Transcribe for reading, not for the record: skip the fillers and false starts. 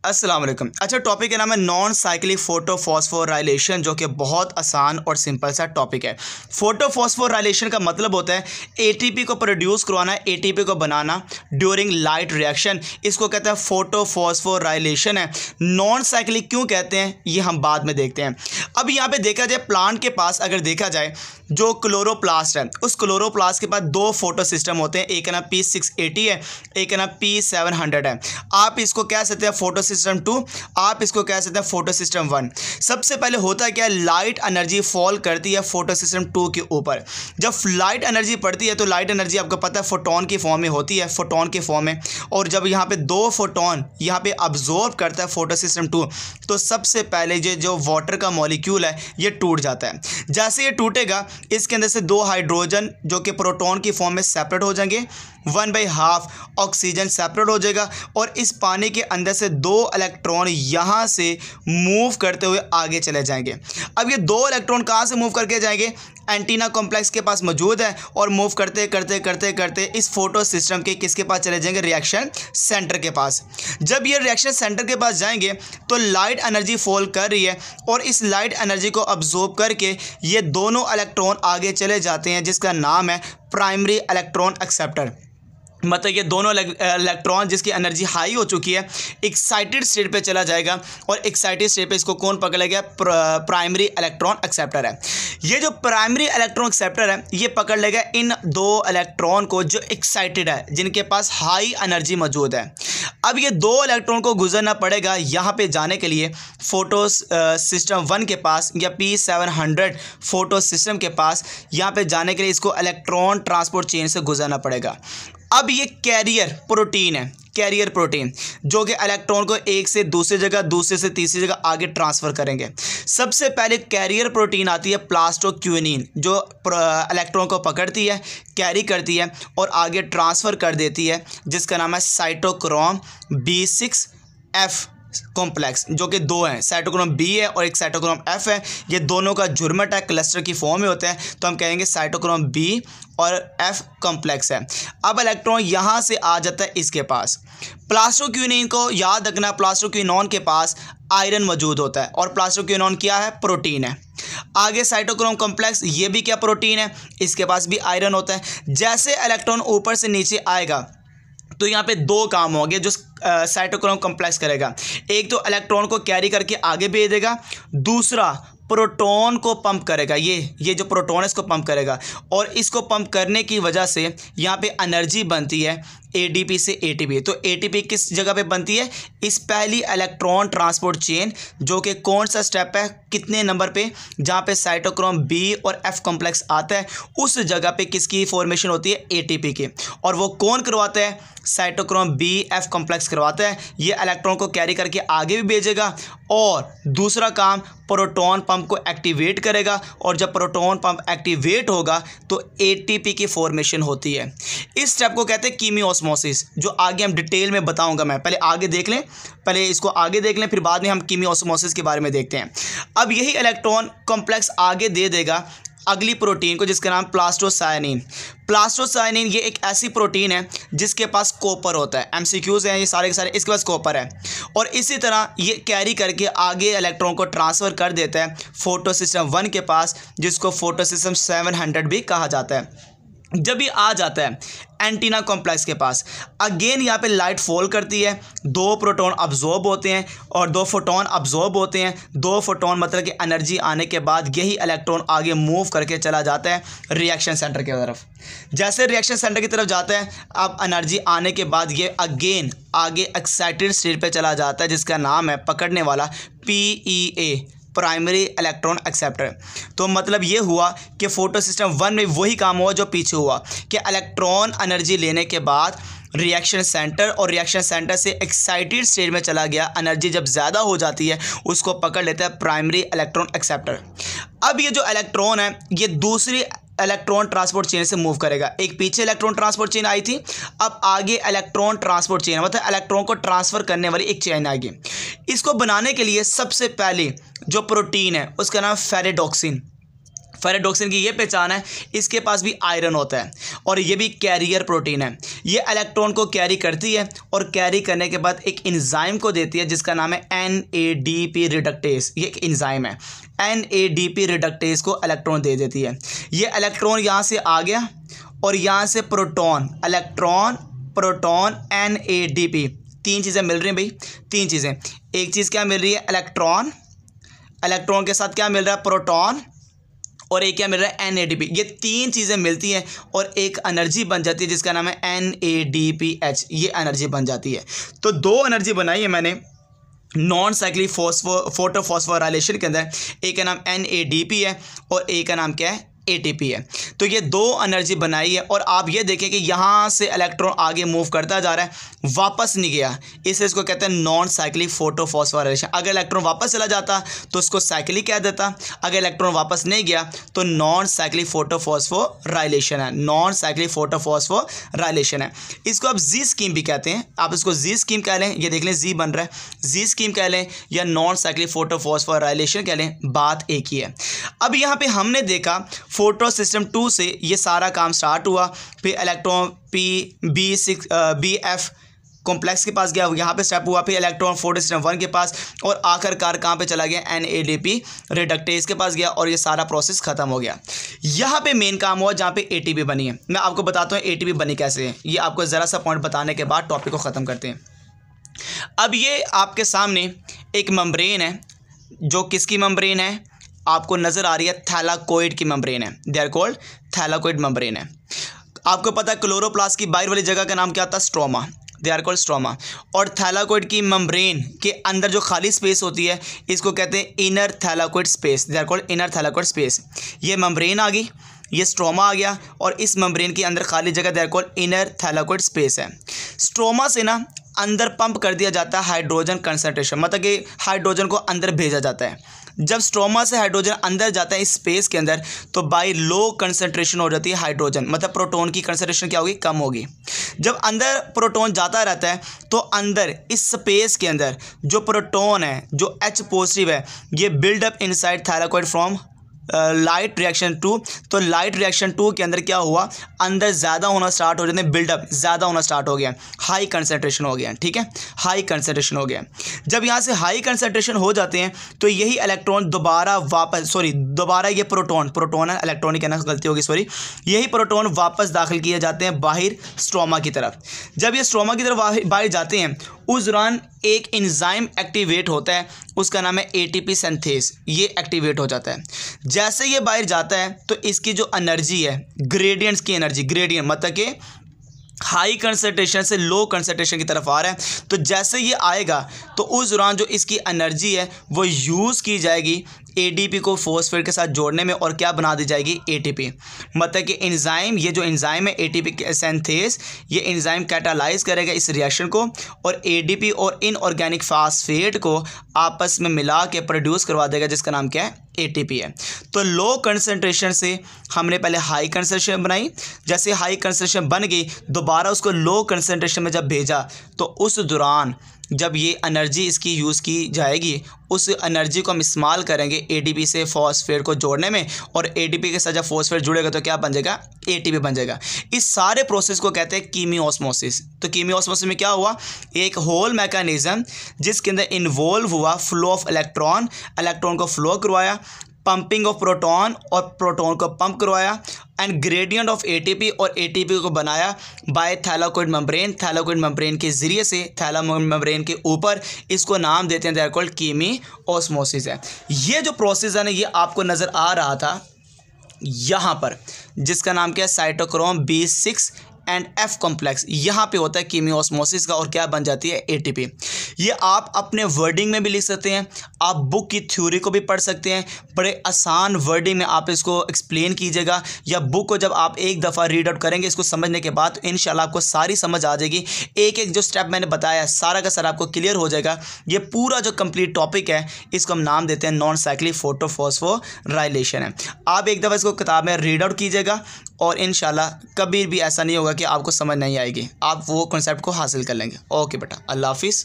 अस्सलाम वालेकुम। अच्छा, टॉपिक का नाम है नॉन साइक्लिक फोटोफॉस्फोराइलेशन, जो कि बहुत आसान और सिंपल सा टॉपिक है। फोटोफॉस्फोराइलेशन का मतलब होता है एटीपी को प्रोड्यूस करवाना, एटीपी को बनाना ड्यूरिंग लाइट रिएक्शन। इसको कहते हैं फोटोफॉस्फोराइलेशन है। नॉन साइक्लिक क्यों कहते हैं ये हम बाद में देखते हैं। अब यहाँ पे देखा जाए प्लांट के पास, अगर देखा जाए जो क्लोरोप्लास्ट है, उस क्लोरोप्लास्ट के पास दो फोटो सिस्टम होते हैं। एक है ना P680 है, एक है ना P700 है। आप इसको कह सकते हैं फोटो सिस्टम 2, आप इसको कह सकते हैं फोटो सिस्टम 1। सबसे पहले होता है क्या, लाइट एनर्जी फॉल करती है फोटो सिस्टम 2 के ऊपर। जब लाइट एनर्जी पड़ती है तो लाइट एनर्जी आपको पता है फोटोन की फॉर्म में होती है, फोटोन की फॉर्म में। और जब यहाँ पे दो फोटोन यहाँ पे अब्जॉर्ब करता है फोटो सिस्टम 2, तो सबसे पहले ये जो वाटर का मॉलिक्यूल है ये टूट जाता है। जैसे ये टूटेगा, इसके अंदर से दो हाइड्रोजन जो कि प्रोटॉन की फॉर्म में सेपरेट हो जाएंगे, 1/2 ऑक्सीजन सेपरेट हो जाएगा, और इस पानी के अंदर से दो इलेक्ट्रॉन यहाँ से मूव करते हुए आगे चले जाएंगे। अब ये दो इलेक्ट्रॉन कहाँ से मूव करके जाएंगे, एंटीना कॉम्प्लेक्स के पास मौजूद है, और मूव करते करते करते करते इस फोटो सिस्टम के किसके पास चले जाएंगे, रिएक्शन सेंटर के पास। जब ये रिएक्शन सेंटर के पास जाएंगे तो लाइट एनर्जी फॉल कर रही है, और इस लाइट एनर्जी को अब्जॉर्ब करके ये दोनों इलेक्ट्रॉन आगे चले जाते हैं, जिसका नाम है प्राइमरी इलेक्ट्रॉन एक्सेप्टर। मतलब ये दोनों इलेक्ट्रॉन जिसकी एनर्जी हाई हो चुकी है, एक्साइटेड स्टेट पे चला जाएगा, और एक्साइटेड स्टेट पे इसको कौन पकड़ लेगा, प्राइमरी इलेक्ट्रॉन एक्सेप्टर है। ये जो प्राइमरी इलेक्ट्रॉन एक्सेप्टर है ये पकड़ लेगा इन दो इलेक्ट्रॉन को जो एक्साइटेड है, जिनके पास हाई एनर्जी मौजूद है। अब ये दो इलेक्ट्रॉन को गुजरना पड़ेगा यहाँ पे जाने के लिए फोटो सिस्टम 1 के पास, या P700 फोटो सिस्टम के पास। यहाँ पे जाने के लिए इसको इलेक्ट्रॉन ट्रांसपोर्ट चेन से गुजरना पड़ेगा। अब ये कैरियर प्रोटीन है, कैरियर प्रोटीन जो कि इलेक्ट्रॉन को एक से दूसरी जगह, दूसरे से तीसरी जगह आगे ट्रांसफ़र करेंगे। सबसे पहले कैरियर प्रोटीन आती है प्लास्टोक्विनिन, जो इलेक्ट्रॉन को पकड़ती है, कैरी करती है और आगे ट्रांसफ़र कर देती है, जिसका नाम है साइटोक्रोम B6F कॉम्प्लेक्स, जो कि दो हैं, साइटोक्रोम B है और एक साइटोक्रोम F है। ये दोनों का जुर्मट है, क्लस्टर की फॉर्म में होता है, तो हम कहेंगे साइटोक्रोम B और F कॉम्प्लेक्स है। अब इलेक्ट्रॉन यहाँ से आ जाता है इसके पास। प्लास्टोक्विनिन को याद रखना, प्लास्टोक्विनोन के पास आयरन मौजूद होता है, और प्लास्टोक्विनोन क्या है, प्रोटीन है। आगे साइटोक्रोम कॉम्प्लेक्स, ये भी क्या, प्रोटीन है, इसके पास भी आयरन होता है। जैसे इलेक्ट्रॉन ऊपर से नीचे आएगा तो यहाँ पे दो काम होंगे जो साइटोक्रोम कॉम्प्लेक्स करेगा। एक तो इलेक्ट्रॉन को कैरी करके आगे भेज देगा, दूसरा प्रोटॉन को पंप करेगा। ये जो प्रोटॉन है इसको पंप करेगा, और इसको पंप करने की वजह से यहाँ पे एनर्जी बनती है ADP से ATP। तो ATP किस जगह पे बनती है, इस पहली इलेक्ट्रॉन ट्रांसपोर्ट चेन, जो कि कौन सा स्टेप है, कितने नंबर पे, जहाँ पे साइटोक्रोम B और F कॉम्प्लेक्स आता है, उस जगह पे किसकी फॉर्मेशन होती है, ATP की। और वो कौन करवाता है, साइटोक्रोम B F कॉम्प्लेक्स करवाता है। ये इलेक्ट्रॉन को कैरी करके आगे भी भेजेगा, और दूसरा काम प्रोटॉन पंप को एक्टिवेट करेगा, और जब प्रोटॉन पंप एक्टिवेट होगा तो ATP की फॉर्मेशन होती है। इस स्टेप को कहते हैं कीमियोस्मोसिस, जो आगे हम डिटेल में बताऊंगा। मैं पहले आगे देख लें, पहले इसको आगे देख लें, फिर बाद में हम कीमियोस्मोसिस के बारे में देखते हैं। अब यही इलेक्ट्रॉन कॉम्प्लेक्स आगे दे देगा अगली प्रोटीन को, जिसका नाम प्लास्टोसायनिन। प्लास्टोसायनिन ये एक ऐसी प्रोटीन है जिसके पास कॉपर होता है। MCQs हैं ये सारे के सारे, इसके पास कॉपर है, और इसी तरह ये कैरी करके आगे इलेक्ट्रॉन को ट्रांसफ़र कर देता है फोटो सिस्टम 1 के पास, जिसको फोटो सिस्टम 700 भी कहा जाता है। जब ये आ जाता है एंटीना कॉम्प्लेक्स के पास, अगेन यहाँ पे लाइट फॉल करती है, दो प्रोटॉन अब्जॉर्ब होते हैं और दो फोटोन अब्जॉर्ब होते हैं। दो फोटोन मतलब कि एनर्जी आने के बाद यही इलेक्ट्रॉन आगे मूव करके चला जाता है रिएक्शन सेंटर की तरफ। जैसे रिएक्शन सेंटर की तरफ जाता है, अब एनर्जी आने के बाद ये अगेन आगे एक्साइटेड स्टेट पे चला जाता है, जिसका नाम है पकड़ने वाला PEA, प्राइमरी इलेक्ट्रॉन एक्सेप्टर। तो मतलब ये हुआ कि फोटो सिस्टम 1 में वही काम हुआ जो पीछे हुआ, कि इलेक्ट्रॉन एनर्जी लेने के बाद रिएक्शन सेंटर, और रिएक्शन सेंटर से एक्साइटेड स्टेज में चला गया। एनर्जी जब ज़्यादा हो जाती है उसको पकड़ लेता है प्राइमरी इलेक्ट्रॉन एक्सेप्टर। अब ये जो इलेक्ट्रॉन है ये दूसरी इलेक्ट्रॉन ट्रांसपोर्ट चेन से मूव करेगा। एक पीछे इलेक्ट्रॉन ट्रांसपोर्ट चेन आई थी, अब आगे इलेक्ट्रॉन ट्रांसपोर्ट चेन, मतलब इलेक्ट्रॉन को ट्रांसफ़र करने वाली एक चेन आएगी। इसको बनाने के लिए सबसे पहले जो प्रोटीन है उसका नाम फेरिडोक्सिन। फेरेडोक्सिन की ये पहचान है, इसके पास भी आयरन होता है और ये भी कैरियर प्रोटीन है। ये इलेक्ट्रॉन को कैरी करती है और कैरी करने के बाद एक एंजाइम को देती है जिसका नाम है NADP रिडक्टेज। ये एक एंजाइम है, NADP रिडक्टेज को इलेक्ट्रॉन दे देती है। ये इलेक्ट्रॉन यहाँ से आ गया और यहाँ से प्रोटॉन, इलेक्ट्रॉन, प्रोटॉन, NADP, तीन चीज़ें मिल रही हैं भाई, तीन चीज़ें। एक चीज़ क्या मिल रही है, इलेक्ट्रॉन, इलेक्ट्रॉन के साथ क्या मिल रहा है, प्रोटॉन, और एक क्या मिल रहा है, NADP। ये तीन चीज़ें मिलती हैं और एक एनर्जी बन जाती है जिसका नाम है NADPH। ये एनर्जी बन जाती है। तो दो एनर्जी बनाई है मैंने नॉन साइक्लिक फोटोफॉस्फोराइलेशन के अंदर। एक का नाम NADP है और एक का नाम क्या है, ATP है। तो ये दो एनर्जी बनाई है और आप ये देखें कि यहाँ से इलेक्ट्रॉन आगे मूव करता जा रहा है, वापस नहीं गया, इसलिए इसको कहते हैं नॉन साइक्लिक फोटोफॉस्फोराइलेशन। अगर इलेक्ट्रॉन वापस चला जाता तो इसको साइक्लिक कह देता, अगर इलेक्ट्रॉन वापस नहीं गया तो नॉन साइक्लिक फोटोफॉस्फोराइलेशन है, नॉन साइक्लिक फोटोफॉस्फोराइलेशन है। इसको आप जी स्कीम भी कहते हैं, आप इसको जी स्कीम कह लें, ये देख लें जी बन रहा है, जी स्कीम कह लें या नॉन साइक्लिक फोटोफॉस्फोराइलेशन कह लें, बात एक ही है। अब यहाँ पे हमने देखा फोटो सिस्टम 2 से ये सारा काम स्टार्ट हुआ, फिर इलेक्ट्रॉन BF कॉम्प्लेक्स के पास गया, यहाँ पे स्टेप हुआ, फिर इलेक्ट्रॉन फोटो सिस्टम 1 के पास और आखिरकार कहाँ पे चला गया, NADP रिडक्टेज के पास गया और ये सारा प्रोसेस खत्म हो गया। यहाँ पे मेन काम हुआ जहाँ पे ATP बनी है। मैं आपको बताता हूँ ATP बनी कैसे है, ये आपको ज़रा सा पॉइंट बताने के बाद टॉपिक को ख़त्म करते हैं। अब ये आपके सामने एक मेम्ब्रेन है, जो किसकी मेम्ब्रेन है, आपको नज़र आ रही है, थैलाकोइड की मेम्ब्रेन है, दे आर कॉल्ड थैलाकोइड मेम्ब्रेन है। आपको पता है क्लोरोप्लास्ट की बाहर वाली जगह का नाम क्या था, stroma, they are called stroma. और थैलाकोइड की मेम्ब्रेन के अंदर जो खाली स्पेस होती है इसको कहते हैं inner thylakoid space, they are called inner thylakoid space. ये मेम्ब्रेन आ गई, ये स्ट्रोमा आ गया और इस मेम्ब्रेन के अंदर खाली जगह they are called inner thylakoid space है। स्ट्रोमा से ना अंदर पंप कर दिया जाता है हाइड्रोजन कंसंट्रेशन, मतलब कि हाइड्रोजन को अंदर भेजा जाता है। जब स्ट्रोमा से हाइड्रोजन अंदर जाता है इस स्पेस के अंदर तो बाय लो कंसंट्रेशन हो जाती है हाइड्रोजन, मतलब प्रोटॉन की कंसंट्रेशन क्या होगी, कम होगी। जब अंदर प्रोटॉन जाता रहता है तो अंदर इस स्पेस के अंदर जो प्रोटॉन है, जो H पॉजिटिव है, ये buildup inside thylakoid from light reaction 2। तो लाइट रिएक्शन 2 के अंदर क्या हुआ, अंदर ज़्यादा होना स्टार्ट हो जाते हैं, बिल्डअप ज़्यादा होना स्टार्ट हो गया, हाई कंसंट्रेशन हो गया, ठीक है, हाई कंसंट्रेशन हो गया। जब यहाँ से हाई कंसंट्रेशन हो जाते हैं तो यही इलेक्ट्रॉन दोबारा ये प्रोटॉन है, इलेक्ट्रॉनिक कहना गलती होगी, सॉरी, यही प्रोटॉन वापस दाखिल किए जाते हैं बाहर स्ट्रोमा की तरफ। जब ये स्ट्रोमा की तरफ बाहर जाते हैं उस दौरान एक एंजाइम एक्टिवेट होता है, उसका नाम है ATP सिंथेज, ये एक्टिवेट हो जाता है। जैसे ये बाहर जाता है तो इसकी जो एनर्जी है, ग्रेडियंट्स की एनर्जी, ग्रेडियंट मतलब कि हाई कंसंट्रेशन से लो कंसंट्रेशन की तरफ आ रहा है, तो जैसे ये आएगा तो उस दौरान जो इसकी एनर्जी है वो यूज़ की जाएगी ADP को फॉस्फेट के साथ जोड़ने में और क्या बना दी जाएगी, ATP। मतलब कि एंजाइम, ये जो एंजाइम है ATP सिंथेज, ये एंजाइम कैटालाइज करेगा इस रिएक्शन को और ADP और इनऑर्गेनिक फास्फेट को आपस में मिला के प्रोड्यूस करवा देगा जिसका नाम क्या है, ATP है। तो लो कंसंट्रेशन से हमने पहले हाई कंसंट्रेशन बनाई, जैसे हाई कंसंट्रेशन बन गई दोबारा उसको लो कंसंट्रेशन में जब भेजा तो उस दौरान जब ये एनर्जी इसकी यूज़ की जाएगी उस एनर्जी को हम इस्तेमाल करेंगे ADP से फॉस्फेट को जोड़ने में और ADP के साथ जब फॉस्फेट जुड़ेगा तो क्या बन जाएगा, ATP बन जाएगा। इस सारे प्रोसेस को कहते हैं कीमियोस्मोसिस। तो कीमियोस्मोसिस में क्या हुआ, एक होल मैकेनिज्म जिसके अंदर इन्वॉल्व हुआ फ्लो ऑफ इलेक्ट्रॉन, इलेक्ट्रॉन को फ्लो करवाया, पंपिंग ऑफ प्रोटॉन और प्रोटॉन को पंप करवाया एंड ग्रेडियंट ऑफ ATP और ATP को बनाया बाय थैलाकोइड मेम्ब्रेन। थैलाकोइड मेम्ब्रेन के ज़रिए से थैलाकोइड मेम्ब्रेन के ऊपर इसको नाम देते हैं, दे आर कॉल्ड कीमियोस्मोसिस है। ये जो प्रोसेस है ना, ये आपको नज़र आ रहा था यहाँ पर, जिसका नाम क्या है, cytochrome B6 and F complex, यहाँ पे होता है कीमियोस्मोसिस का और क्या बन जाती है, ATP। ये आप अपने वर्डिंग में भी लिख सकते हैं, आप बुक की थ्योरी को भी पढ़ सकते हैं, बड़े आसान वर्डिंग में आप इसको एक्सप्लेन कीजिएगा, या बुक को जब आप एक दफ़ा रीड आउट करेंगे इसको समझने के बाद तो इंशाल्लाह आपको सारी समझ आ जाएगी। एक एक जो स्टेप मैंने बताया सारा का सारा आपको क्लियर हो जाएगा। ये पूरा जो कंप्लीट टॉपिक है इसको हम नाम देते हैं नॉन साइक्लिक फोटोफॉस्फोराइलेशन है। आप एक दफ़ा इसको किताब में रीड आउट कीजिएगा और इंशाल्लाह कभी भी ऐसा नहीं होगा कि आपको समझ नहीं आएगी, आप वो कॉन्सेप्ट को हासिल कर लेंगे। ओके बेटा, अल्लाह हाफिज़।